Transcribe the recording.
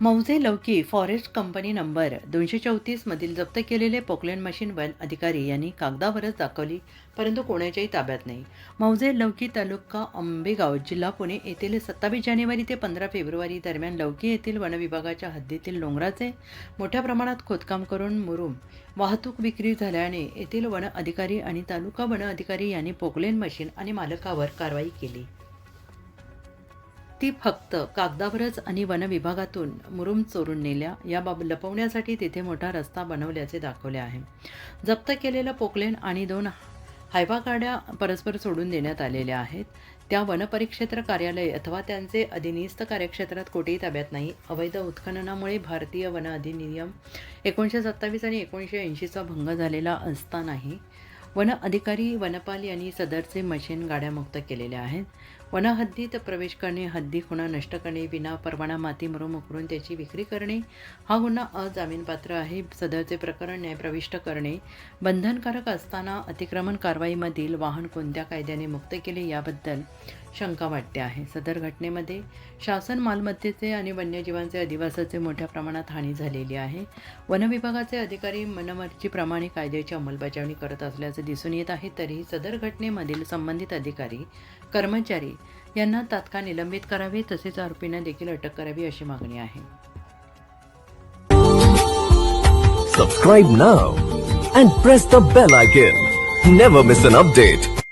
मौजे लौकी forest company number 234 मधील जप्त केलेले पोकलेन मशीन वन अधिकारी यांनी कागदावरच दाखवली, परंतु कोणाच्याही ताब्यात नाही. मौजे लौकी तालुका आंबेगाव जिल्हा पुणे येथील 27 जानेवारी ते 15 फेब्रुवारी दरम्यान लौकी येथील वनविभागाच्या हद्दीतील डोंगराचे मोठ्या प्रमाणात खोदकाम करून मुरुम वाहतूक विक्री झाल्याने येथील वन अधिकारी आणि तालुका वन अधिकारी यांनी पोकलेन मशीन आणि मालकावर कारवाई केली. ती फक्त कागदावरच आणि वन विभागातून मुरुम चोरून नेल्या याबाबत लपवण्यासाठी तिथे मोठा रस्ता बनवल्याचे दाखवले आहे. जप्त केलेलं पोकलेन आणि 2 हायवा गाड्या परस्पर सोडून देण्यात आलेल्या आहेत. त्या वनपरिक्षेत्र कार्यालय अथवा त्यांचे अधिनिस्त कार्यक्षेत्रात कोठेही ताब्यात नाही. अवैध उत्खननामुळे भारतीय वन अधिनियम 1927 आणि 1980चा भंग झालेला असतानाही वन अधिकारी वनपाल यांनी सदरचे मशीन गाड्या मुक्त केलेल्या आहेत. वन हद्दीत प्रवेश करणे, हद्दी खुणा नष्ट करणे, विना परवाना माती मुरुम उकरून त्याची विक्री करणे हा गुन्हा अजामीनपात्र आहे. सदरचे प्रकरण न्यायप्रविष्ट करणे बंधनकारक असताना अतिक्रमण कारवाईमधील वाहन कोणत्या कायद्याने मुक्त केले याबद्दल शंका वाटते आहे. सदर घटनेमध्ये शासन मालमत्तेचे आणि वन्यजीवांचे अधिवासाचे मोठ्या प्रमाणात हानी झालेली आहे. वनविभागाचे अधिकारी मनमर्जीप्रमाणे कायद्याची अंमलबजावणी करत असल्याचे दिसून येत आहे. तरीही सदर घटनेमधील संबंधित अधिकारी, कर्मचारी यांना तात्काळ निलंबित करावे, तसेच आरोपींना देखील अटक करावी अशी मागणी आहे. Subscribe now and press the bell icon. Never miss an update.